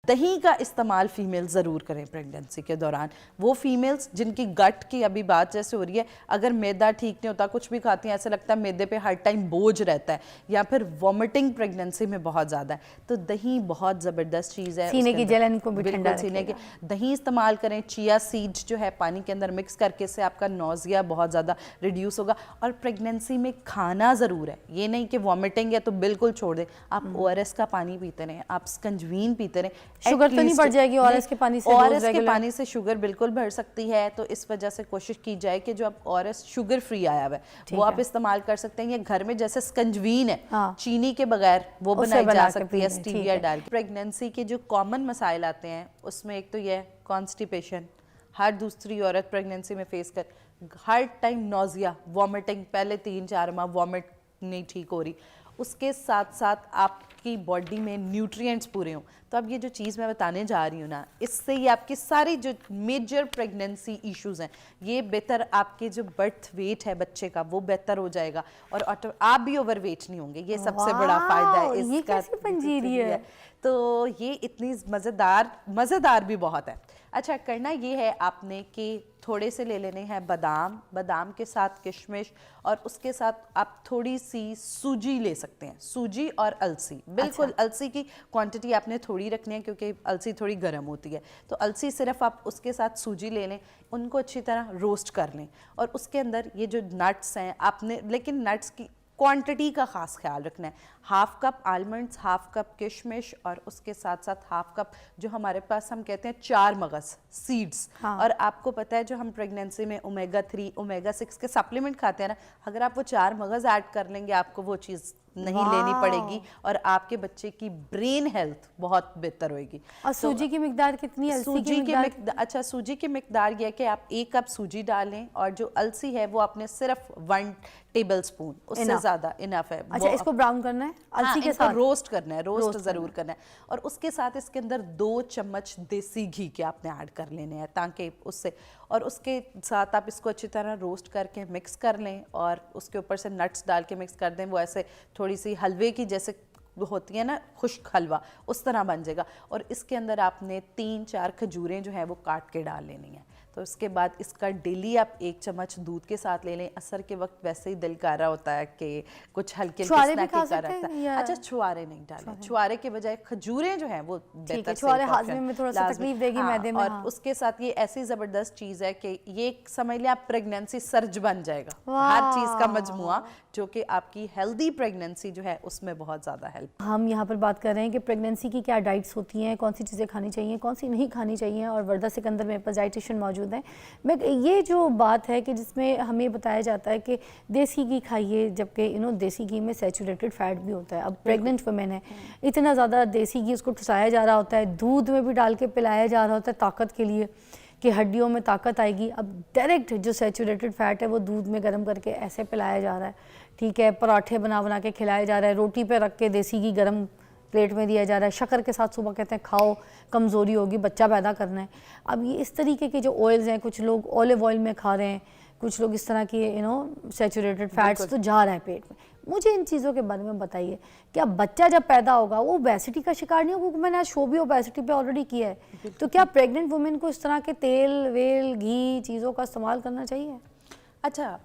दही का इस्तेमाल फीमेल ज़रूर करें प्रेगनेंसी के दौरान। वो फीमेल्स जिनकी गट की अभी बात जैसे हो रही है, अगर मैदा ठीक नहीं होता, कुछ भी खाती हैं ऐसा लगता है मैदे पे हर टाइम बोझ रहता है, या फिर वॉमिटिंग प्रेगनेंसी में बहुत ज़्यादा है, तो दही बहुत ज़बरदस्त चीज़ है। सीने की जलन को भी ठंडा बिल्कुल सीने के दही इस्तेमाल करें। चिया सीड्स जो है पानी के अंदर मिक्स करके से आपका नौजिया बहुत ज़्यादा रिड्यूस होगा। और प्रेगनेंसी में खाना ज़रूर है, ये नहीं कि वॉमिटिंग है तो बिल्कुल छोड़ दें। आप ORS का पानी पीते रहें, आप स्कंजवीन पीते रहें। शुगर तो नहीं बढ़ जाएगी ORS के पानी से? ORS के पानी से शुगर बिल्कुल बढ़ सकती है, तो इस वजह से कोशिश की जाए कि जो आप ORS शुगर फ्री आया हुआ है वो आप इस्तेमाल कर सकते हैं। ये घर में जैसे स्कंजवीन है चीनी के बगैर वो बनाई जा सकती है स्टीविया डाल के। प्रेगनेंसी के जो कॉमन मसाइल आते हैं उसमें एक तो ये कॉन्स्टिपेशन, हर दूसरी औरत प्रेगनेंसी में फेस कर, हर टाइम नौजिया, वॉमिटिंग, पहले 3-4 माह वॉमिट नहीं ठीक हो रही, उसके साथ साथ आपकी बॉडी में न्यूट्रिएंट्स पूरे हों। तो अब ये जो चीज़ मैं बताने जा रही हूँ ना, इससे ये आपकी सारी जो मेजर प्रेगनेंसी इश्यूज हैं ये बेहतर, आपके जो बर्थ वेट है बच्चे का वो बेहतर हो जाएगा, और आप भी ओवर वेट नहीं होंगे। ये सबसे बड़ा फायदा है इसका। ये कैसी पंजीरी है? तो ये इतनी मज़ेदार भी बहुत है। अच्छा, करना ये है आपने कि थोड़े से ले लेने हैं बादाम, बादाम के साथ किशमिश, और उसके साथ आप थोड़ी सी सूजी ले सकते हैं, सूजी और अलसी। बिल्कुल अलसी की क्वांटिटी आपने थोड़ी रखनी है क्योंकि अलसी थोड़ी गर्म होती है, तो अलसी सिर्फ आप उसके साथ सूजी ले लें, उनको अच्छी तरह रोस्ट कर लें, और उसके अंदर ये जो नट्स हैं आपने, लेकिन नट्स की क्वांटिटी का ख़ास ख्याल रखना है। Half cup almonds, half cup किशमिश, और उसके साथ साथ हाफ कप जो हमारे पास हम कहते हैं 4 मगज़ सीड्स। और आपको पता है जो हम प्रेगनेंसी में ओमेगा 3 ओमेगा 6 के सप्लीमेंट खाते हैं ना, अगर आप वो 4 मगज़ ऐड कर लेंगे आपको वो चीज़ नहीं लेनी पड़ेगी, और आपके बच्चे की ब्रेन हेल्थ बहुत बेहतर होगी। और सूजी की मिकदार कितनी? सूजी की मिकदार, अच्छा सूजी की मिकदार यह कि आप 1 कप सूजी डालें, और जो अलसी है वो आपने सिर्फ 1 टेबल स्पून, उससे ज़्यादा इनफ है। अच्छा, इसको ब्राउन करना है अलसी के साथ? रोस्ट करना है, रोस्ट ज़रूर करना है, और उसके साथ इसके अंदर 2 चम्मच देसी घी के आपने ऐड कर लेने हैं, ताकि उससे, और उसके साथ आप इसको अच्छी तरह रोस्ट करके मिक्स कर लें, और उसके ऊपर से नट्स डाल के मिक्स कर दें। वो ऐसे थोड़ी सी हलवे की जैसे होती है ना, खुश्क हलवा, उस तरह बन जाएगा। और इसके अंदर आपने 3-4 खजूरें जो हैं वो काट के डाल लेनी है। तो उसके बाद इसका डेली आप 1 चम्मच दूध के साथ ले लें। असर के वक्त वैसे ही दिल कर रहा होता है कि कुछ हल्के स्नैक का रहता है। अच्छा, छुआरे नहीं डालें, छुआरे के बजाय खजूरें जो हैं वो बेहतर, छुआरे हाजमे में थोड़ा सा तकलीफ देगी मैदे में। और उसके साथ ये ऐसी ज़बरदस्त चीज़ है कि ये समझ लें आप प्रेगनेंसी सर्ज बन जाएगा, हर चीज़ का मजमुआ, जो कि आपकी हेल्दी प्रेगनेंसी जो है उसमें बहुत ज़्यादा हेल्प। हम यहाँ पर बात कर रहे हैं कि प्रेगनेंसी की क्या डाइट्स होती हैं, कौन सी चीज़ें खानी चाहिए, कौन सी नहीं खानी चाहिए, और वर्दा सिकंदर मेरे पास डाइटिशियन मौजूद है। मैं ये जो बात है कि जिसमें हमें बताया जाता है कि देसी घी खाइए, जबकि देसी घी में सैचुरेटेड फैट भी होता है। अब प्रेग्नेंट वुमेन है, इतना ज़्यादा देसी घी उसको ठुसाया जा रहा होता है, दूध में भी डाल के पिलाया जा रहा होता है ताकत के लिए कि हड्डियों में ताकत आएगी। अब डायरेक्ट जो सैचुरेटेड फैट है वो दूध में गर्म करके ऐसे पिलाया जा रहा है, ठीक है, पराठे बना के खिलाया जा रहा है, रोटी पे रख के देसी घी गर्म प्लेट में दिया जा रहा है, शक्कर के साथ सुबह कहते हैं खाओ, कमज़ोरी होगी, बच्चा पैदा करना है। अब ये इस तरीके के जो ऑयल्स हैं, कुछ लोग ऑलिव ऑयल में खा रहे हैं, कुछ लोग इस तरह की सैचुरेटेड फैट्स तो जा रहा है पेट में। मुझे इन चीज़ों के बारे में बताइए, क्या बच्चा जब पैदा होगा वो ओबेसिटी का शिकार नहीं होगा? क्योंकि मैंने आज शो भी ओबेसिटी पे ऑलरेडी किया है, तो क्या प्रेग्नेंट वुमेन को इस तरह के तेल वेल घी चीज़ों का इस्तेमाल करना चाहिए? अच्छा,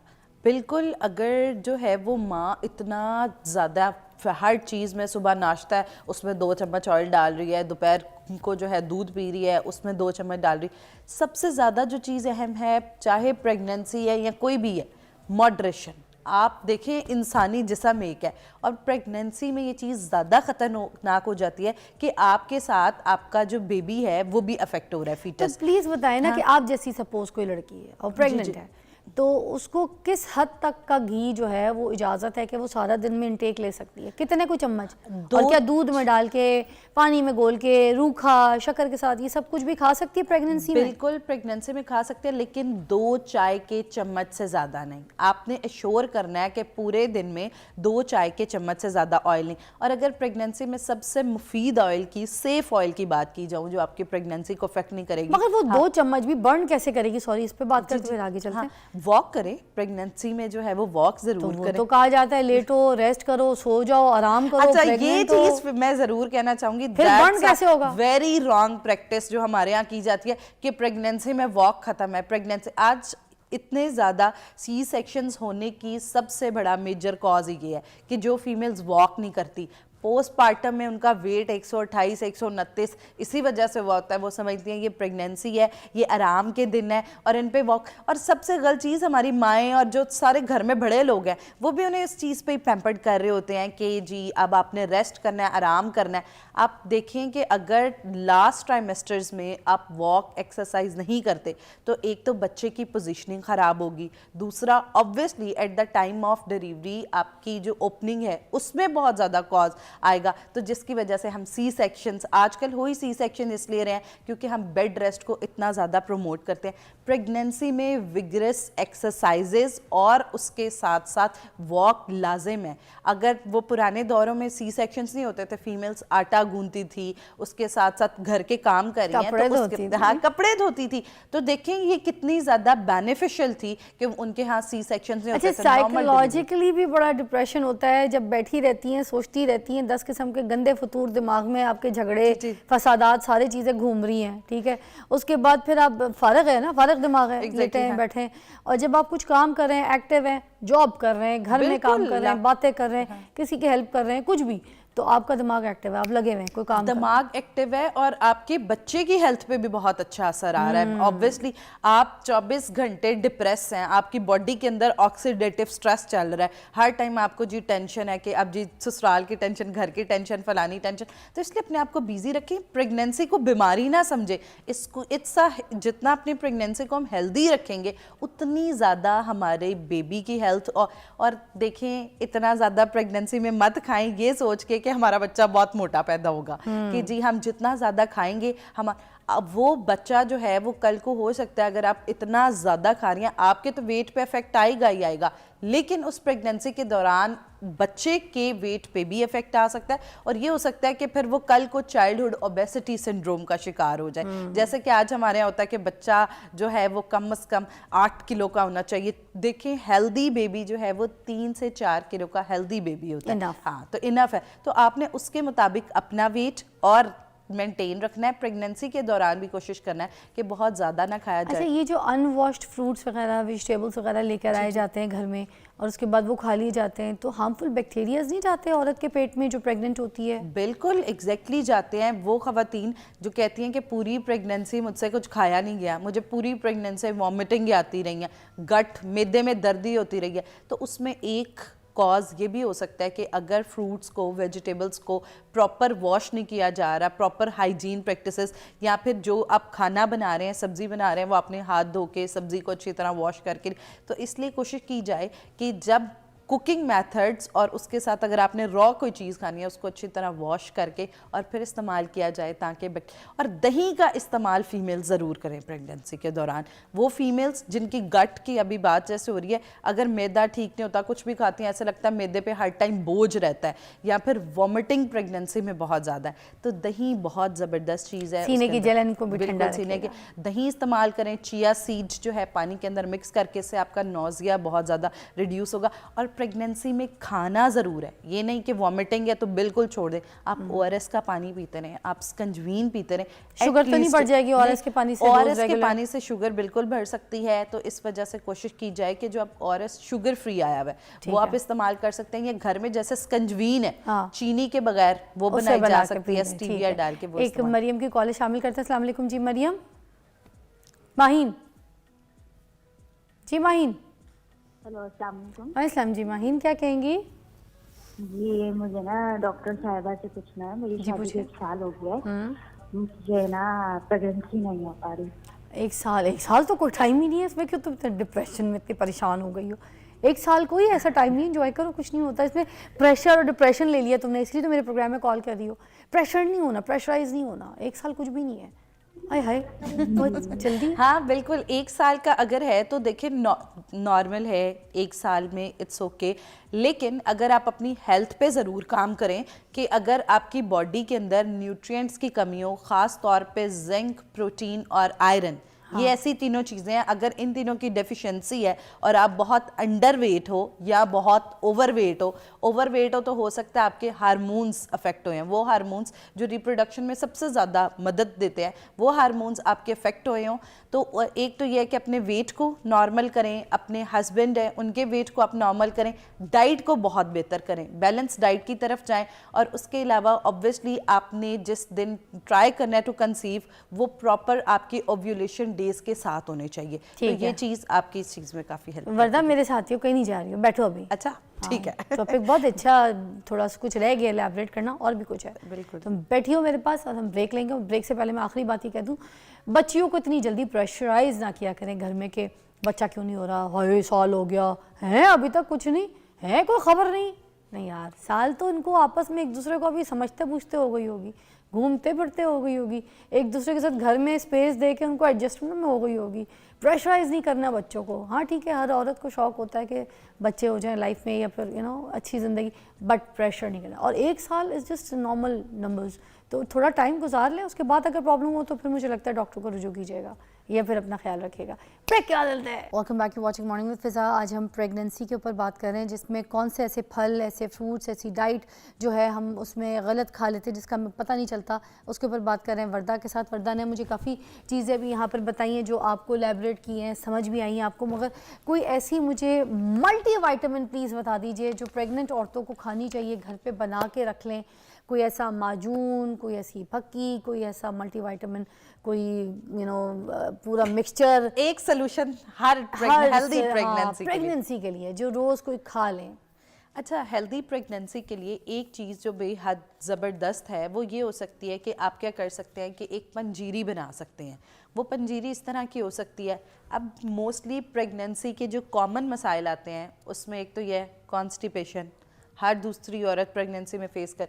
बिल्कुल। अगर जो है वो माँ इतना ज़्यादा हर चीज़ में, सुबह नाश्ता है उसमें 2 चम्मच ऑयल डाल रही है, दोपहर को जो है दूध पी रही है उसमें 2 चम्मच डाल रही है, सबसे ज़्यादा जो चीज़ अहम है, चाहे प्रेगनेंसी है या कोई भी है, मॉडरेशन। आप देखें इंसानी जिस्म एक है, और प्रेगनेंसी में ये चीज़ ज़्यादा ख़तरनाक हो जाती है कि आपके साथ आपका जो बेबी है वो भी अफेक्ट हो रहा है, फीटस। तो प्लीज़ बताएं ना कि आप जैसी सपोज कोई लड़की है और प्रेग्नेंट है, तो उसको किस हद तक का घी जो है वो इजाज़त है कि वो सारा दिन में इंटेक ले सकती है? कितने को चम्मच? और क्या दूध में डाल के, पानी में घोल के, रूखा, शक्कर के साथ, ये सब कुछ भी खा सकती है प्रेगनेंसी में? बिल्कुल प्रेगनेंसी में खा सकते हैं, लेकिन 2 चाय के चम्मच से ज़्यादा नहीं। आपने एश्योर करना है कि पूरे दिन में 2 चाय के चम्मच से ज़्यादा ऑयल नहीं। और अगर प्रेगनेंसी में सबसे मुफीद ऑयल की, सेफ ऑयल की बात की जाऊँ, जो आपकी प्रेगनेंसी को अफेक्ट नहीं करेगी, मगर वो 2 चम्मच भी बर्न कैसे करेगी? सॉरी, इस पर बात करते हुए आगे चलते हैं। वॉक करें, प्रेगनेंसी में जो है वो वॉक जरूर वो करें। तो कहा जाता है लेटो, रेस्ट करो, सो जाओ, आराम करो। अच्छा, ये pregnant हो, चीज मैं जरूर कहना चाहूंगी, फिर burn कैसे होगा? वेरी रॉन्ग प्रैक्टिस जो हमारे यहाँ की जाती है कि प्रेगनेंसी में वॉक खत्म है। प्रेगनेंसी आज इतने ज़्यादा सी सेक्शंस होने की सबसे बड़ा मेजर कॉज ये है कि जो फीमेल्स वॉक नहीं करती, पोस्टपार्टम में उनका वेट 128 129 इसी वजह से हुआ होता है। वो समझती हैं ये प्रेगनेंसी है, ये आराम के दिन है और इन पे वॉक। और सबसे गलत चीज़, हमारी माएँ और जो सारे घर में बड़े लोग हैं वो भी उन्हें इस चीज़ पे पैम्पर्ड कर रहे होते हैं कि जी अब आपने रेस्ट करना है, आराम करना है। आप देखें कि अगर लास्ट ट्राइमेस्टर्स में आप वॉक एक्सरसाइज नहीं करते तो एक तो बच्चे की पोजीशनिंग ख़राब होगी, दूसरा obviously at the time of delivery आपकी जो ओपनिंग है उसमें बहुत ज़्यादा कॉज आएगा, तो जिसकी वजह से हम सी सेक्शंस, आजकल हुई सी सेक्शन इसलिए रहे हैं क्योंकि हम बेड रेस्ट को इतना ज़्यादा प्रमोट करते हैं। प्रेगनेंसी में विगरस एक्सरसाइजेज और उसके साथ साथ वॉक लाजिम है। अगर वो पुराने दौरों में सी सेक्शंस नहीं होते थे, फीमेल्स आटा गूंथती थी, उसके साथ साथ घर के काम कर रही हैं तो उसके हाँ कपड़े धोती थी, तो देखें ये कितनी ज़्यादा बेनिफिशियल थी कि उनके यहाँ सी सेक्शंस नहीं होते थे। साइकोलॉजिकली भी बड़ा डिप्रेशन होता है जब बैठी रहती हैं, सोचती रहती हैं, 10 किस्म के गंदे फतूर दिमाग में, आपके झगड़े फसादात सारी चीज़ें घूम रही हैं, ठीक है। उसके बाद फिर आप फारग है ना, फारग दिमाग है, लेटे हैं, बैठे हैं, और जब आप कुछ काम कर रहे हैं, एक्टिव हैं, जॉब कर रहे हैं, घर में काम कर रहे हैं, बातें कर रहे हैं, किसी की हेल्प कर रहे हैं, कुछ भी, तो आपका दिमाग एक्टिव है, आप लगे हुए हैं कोई काम, दिमाग एक्टिव है और आपके बच्चे की हेल्थ पे भी बहुत अच्छा असर आ रहा है। ऑब्वियसली आप 24 घंटे डिप्रेस हैं, आपकी बॉडी के अंदर ऑक्सीडेटिव स्ट्रेस चल रहा है, हर टाइम आपको जी टेंशन है कि अब जी ससुराल की टेंशन, घर की टेंशन, फलानी टेंशन, तो इसलिए अपने आप को बिजी रखें। प्रेगनेंसी को बीमारी ना समझे, इसको जितना अपनी प्रेगनेंसी को हम हेल्दी रखेंगे उतनी ज़्यादा हमारे बेबी की हेल्थ। और देखें, इतना ज़्यादा प्रेगनेंसी में मत खाएं ये सोच के कि हमारा बच्चा बहुत मोटा पैदा होगा, कि जी हम जितना ज़्यादा खाएंगे हम, अब वो बच्चा जो है वो कल को हो सकता है अगर आप इतना ज़्यादा खा रही हैं आपके तो वेट पे इफेक्ट आएगा ही आएगा, लेकिन उस प्रेगनेंसी के दौरान बच्चे के वेट पे भी इफेक्ट आ सकता है और ये हो सकता है कि फिर वो कल को चाइल्डहुड ओबेसिटी सिंड्रोम का शिकार हो जाए। जैसे कि आज हमारे यहाँ होता है कि बच्चा जो है वो कम से कम 8 किलो का होना चाहिए। देखें, हेल्दी बेबी जो है वो 3 से 4 किलो का हेल्दी बेबी होता है। हाँ, तो इनफ है, तो आपने उसके मुताबिक अपना वेट और मेंटेन रखना है। प्रेगनेंसी के दौरान भी कोशिश करना है कि बहुत ज़्यादा ना खाया जाए। अच्छा, ये जो अनवॉश्ड फ्रूट्स वगैरह, वेजिटेबल्स वगैरह लेकर आए जाते हैं घर में और उसके बाद वो खा लिए जाते हैं, तो हार्मफुल बैक्टीरियाज नहीं जाते औरत के पेट में जो प्रेग्नेंट होती है? बिल्कुल एग्जैक्टली जाते हैं। वो खवातीन जो कहती हैं कि पूरी प्रेगनेंसी मुझसे कुछ खाया नहीं गया, मुझे पूरी प्रेगनेंसी वॉमिटिंग आती रही है, गट मैदे में दर्दी होती रही है, तो उसमें एक कॉज ये भी हो सकता है कि अगर फ्रूट्स को, वेजिटेबल्स को प्रॉपर वॉश नहीं किया जा रहा, प्रॉपर हाइजीन प्रैक्टिसेस, या फिर जो आप खाना बना रहे हैं, सब्जी बना रहे हैं, वो अपने हाथ धो के सब्जी को अच्छी तरह वॉश करके, तो इसलिए कोशिश की जाए कि जब कुकिंग मेथड्स और उसके साथ अगर आपने रॉ कोई चीज़ खानी है उसको अच्छी तरह वॉश करके और फिर इस्तेमाल किया जाए, ताकि और दही का इस्तेमाल फीमेल ज़रूर करें प्रेगनेंसी के दौरान। वो फीमेल्स जिनकी गट की अभी बात जैसे हो रही है, अगर मैदा ठीक नहीं होता, कुछ भी खाती हैं, ऐसा लगता है मैदे पे हर टाइम बोझ रहता है, या फिर वॉमिटिंग प्रेगनेंसी में बहुत ज़्यादा है, तो दही बहुत ज़बरदस्त चीज़ है। सीने की जलन को भी ठंडा सीने के दही इस्तेमाल करें। चिया सीड्स जो है पानी के अंदर मिक्स करके से आपका नौजिया बहुत ज़्यादा रिड्यूस होगा। और प्रेगनेंसी में खाना ज़रूर है, ये नहीं कि वॉमिटिंग है तो बिल्कुल छोड़ दें। आप ओआरएस का पानी पीते रहें, आप स्कंजवीन पीते रहें। शुगर तो नहीं बढ़ जाएगी ओआरएस के पानी से? ओआरएस के पानी से शुगर बिल्कुल बढ़ सकती है, तो इस वजह से कोशिश की जाए कि जो आप ओआरएस शुगर फ्री आया हुआ है वो आप इस्तेमाल कर सकते हैं। ये घर में जैसे स्कंजवीन है, चीनी के बगैर वो बनाई जा सकती है, स्टीविया डाल के। वो एक मरियम की कॉल शामिल करते हैं। अस्सलाम वालेकुम जी मरियम। माहीन जी, माहीन। हेलो, अस्सलाम वालेकुम। अस्सलाम जी, माहीन क्या कहेंगी? जी, मुझे ना डॉक्टर साहिबा से पूछना है। मेरी शादी को 1 साल हो गया है, मुझे ना प्रेगनेंसी नहीं हो पा रही। 1 साल तो कोई टाइम ही नहीं है इसमें, क्यों तुम इतने डिप्रेशन में इतनी परेशान हो गई हो? 1 साल कोई ऐसा टाइम नहीं, एंजॉय करो, कुछ नहीं होता इसमें। प्रेशर और डिप्रेशन ले लिया तुमने, इसलिए तो मेरे प्रोग्राम में कॉल कर रही हो। प्रेशर नहीं होना, प्रेशराइज नहीं होना, 1 साल कुछ भी नहीं है। हाय हाय, बहुत जल्दी। हाँ बिल्कुल, 1 साल का अगर है तो देखिए नॉर्मल है 1 साल में, इट्स ओके। लेकिन अगर आप अपनी हेल्थ पे ज़रूर काम करें कि अगर आपकी बॉडी के अंदर न्यूट्रिएंट्स की कमी हो, ख़ास तौर पे जिंक, प्रोटीन और आयरन, ये ऐसी तीनों चीज़ें हैं, अगर इन तीनों की डेफिशिएंसी है और आप बहुत अंडर वेट हो या बहुत ओवरवेट हो तो हो सकता है आपके हार्मोन्स अफेक्ट हुए हैं। वो हार्मोन्स जो रिप्रोडक्शन में सबसे ज़्यादा मदद देते हैं वो हार्मोन्स आपके अफेक्ट हुए हों। तो एक तो ये है कि अपने वेट को नॉर्मल करें, अपने हस्बैंड हैं उनके वेट को आप नॉर्मल करें, डाइट को बहुत बेहतर करें, बैलेंस डाइट की तरफ जाएं, और उसके अलावा ऑब्वियसली आपने जिस दिन ट्राई करना है टू कंसीव वो प्रॉपर आपकी ओव्यूलेशन डेज के साथ होने चाहिए। तो ये चीज़ आपकी इस चीज़ में काफ़ी हेल्प। वरदा मेरे साथियों कहीं नहीं जा रही हो, बैठो अभी। अच्छा ठीक है। टॉपिक बहुत अच्छा, थोड़ा सा कुछ रह गया एलैबोरेट करना, और भी कुछ है। बिल्कुल। तुम बैठी हो मेरे पास और हम ब्रेक लेंगे। ब्रेक से पहले मैं आखिरी बात ही कह दूं, बच्चियों को इतनी जल्दी प्रेशराइज ना किया करें घर में कि बच्चा क्यों नहीं हो रहा, हाय साल हो गया है अभी तक कुछ नहीं है, कोई खबर नहीं यार, साल तो इनको आपस में एक दूसरे को अभी समझते पूछते हो गई होगी, घूमते फिरते हो गई होगी, एक दूसरे के साथ घर में स्पेस दे के उनको एडजस्टमेंट में हो गई होगी। प्रेशराइज नहीं करना बच्चों को। हाँ ठीक है, हर औरत को शौक होता है कि बच्चे हो जाएं लाइफ में या फिर अच्छी ज़िंदगी, बट प्रेशर नहीं करना। और 1 साल इज़ जस्ट नॉर्मल नंबर्स, तो थोड़ा टाइम गुजार लें, उसके बाद अगर प्रॉब्लम हो तो फिर मुझे लगता है डॉक्टर को रुजू कीजिएगा या फिर अपना ख्याल रखिएगा। ब्रेक क्या चलते हैं। Welcome back to watching morning with Fiza. आज हम प्रेगनेंसी के ऊपर बात कर रहे हैं, जिसमें कौन से ऐसे फल, ऐसे फ्रूट्स, ऐसी डाइट जो है हम उसमें गलत खा लेते हैं जिसका हमें पता नहीं चलता, उसके ऊपर बात कर रहे हैं वर्दा के साथ। वर्दा ने मुझे काफ़ी चीज़ें भी यहाँ पर बताई हैं जो आपको एलैबोरेट की हैं, समझ भी आई हैं आपको, मगर कोई ऐसी मुझे मल्टी विटामिन प्लीज़ बता दीजिए जो प्रेग्नेंट औरतों को खानी चाहिए, घर पे बना के रख लें। कोई ऐसा माजून, कोई ऐसी फक्की, कोई ऐसा मल्टीविटामिन, कोई पूरा मिक्सचर, एक सोल्यूशन हर हेल्दी प्रेगनेंसी के लिए जो रोज़ कोई खा लें। अच्छा, हेल्दी प्रेगनेंसी के लिए एक चीज़ जो बेहद ज़बरदस्त है वो ये हो सकती है कि आप क्या कर सकते हैं कि एक पंजीरी बना सकते हैं। वो पंजीरी इस तरह की हो सकती है, अब मोस्टली प्रेगनेंसी के जो कॉमन मसाइल आते हैं उसमें एक तो ये है कॉन्स्टिपेशन, हर दूसरी औरत प्रेगनेंसी में फेस कर,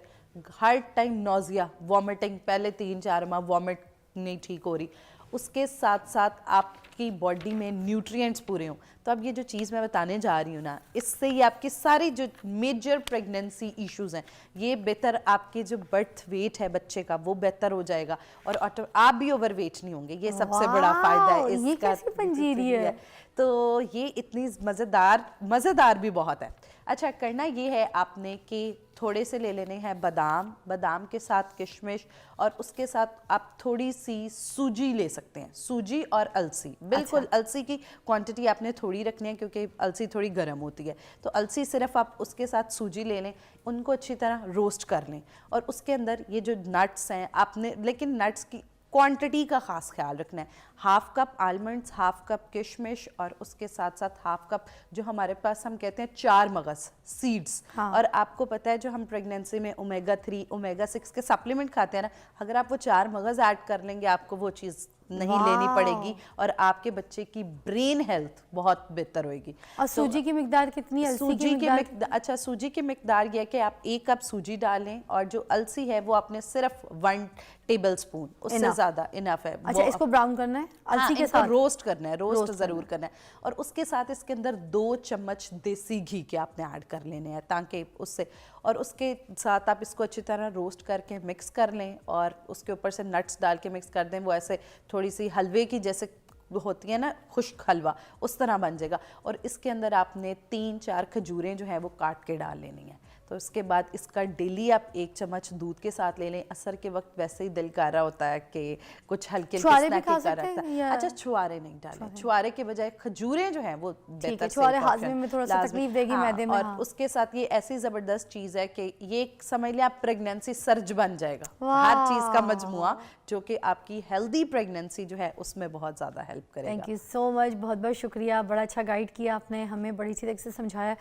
हर टाइम नोज़िया, वॉमिटिंग, पहले 3-4 माह वॉमिट नहीं ठीक हो रही, उसके साथ साथ आपकी बॉडी में न्यूट्रिएंट्स पूरे हों। तो अब ये जो चीज़ मैं बताने जा रही हूँ ना, इससे ये आपकी सारी जो मेजर प्रेगनेंसी इश्यूज़ हैं ये बेहतर, आपके जो बर्थ वेट है बच्चे का वो बेहतर हो जाएगा और आप भी ओवर वेट नहीं होंगे। ये सबसे बड़ा फ़ायदा है इसका। ये कैसी पंजीरी है? तो ये इतनी मज़ेदार भी बहुत है। अच्छा, करना ये है आपने कि थोड़े से ले लेने हैं बादाम के साथ किशमिश, और उसके साथ आप थोड़ी सी सूजी ले सकते हैं, सूजी और अलसी। बिल्कुल अलसी की क्वांटिटी आपने थोड़ी रखनी है क्योंकि अलसी थोड़ी गर्म होती है, तो अलसी सिर्फ आप उसके साथ सूजी ले लें, उनको अच्छी तरह रोस्ट कर लें, और उसके अंदर ये जो नट्स हैं आपने, लेकिन नट्स की क्वांटिटी का ख़ास ख्याल रखना है। 1/2 कप आलमंड्स, 1/2 कप किशमिश, और उसके साथ साथ 1/2 कप जो हमारे पास हम कहते हैं 4 मगज़ सीड्स। हाँ। और आपको पता है जो हम प्रेगनेंसी में ओमेगा 3 ओमेगा 6 के सप्लीमेंट खाते हैं ना, अगर आप वो 4 मगज़ ऐड कर लेंगे आपको वो चीज़ नहीं लेनी पड़ेगी और आपके बच्चे की ब्रेन हेल्थ बहुत बेहतर होगी। और सूजी की मिकदार कितनी, अलसी की मिकदार? अच्छा, सूजी की मिकदार यह है कि आप 1 कप सूजी डालें, और जो अलसी है वो आपने सिर्फ 1 टेबल स्पून, उससे ज़्यादा इनफ है। अच्छा, इसको ब्राउन करना है अलसी के साथ, रोस्ट करना है, रोस्ट ज़रूर करना है, और उसके साथ इसके अंदर 2 चम्मच देसी घी के आपने ऐड कर लेने हैं ताकि उससे, और उसके साथ आप इसको अच्छी तरह रोस्ट करके मिक्स कर लें और उसके ऊपर से नट्स डाल के मिक्स कर दें। वो ऐसे थोड़ी सी हलवे की जैसे होती है ना, खुश्क हलवा, उस तरह बन जाएगा। और इसके अंदर आपने 3-4 खजूरें जो हैं वो काट के डाल लेनी है। तो उसके बाद इसका डेली आप 1 चम्मच दूध के साथ ले लें। असर के वक्त वैसे ही दिल कर रहा होता है कि कुछ हल्के स्नैक का रहता है। अच्छा, छुआरे नहीं डालें, छुआरे के बजाय खजूरें जो हैं वो बेहतर, छुआरे हाजमे में थोड़ा सा तकलीफ देगी, मैदे में। और उसके साथ ये ऐसी ज़बरदस्त चीज़ है कि ये समझ लें आप प्रेगनेंसी सर्ज बन जाएगा, हर चीज़ का मजमुआ, जो कि आपकी हेल्दी प्रेगनेंसी जो है उसमें बहुत ज़्यादा हेल्प करेगा। थैंक यू सो मच, बहुत बहुत शुक्रिया, बड़ा अच्छा गाइड किया आपने हमें, बड़ी अच्छी तरीके से समझाया।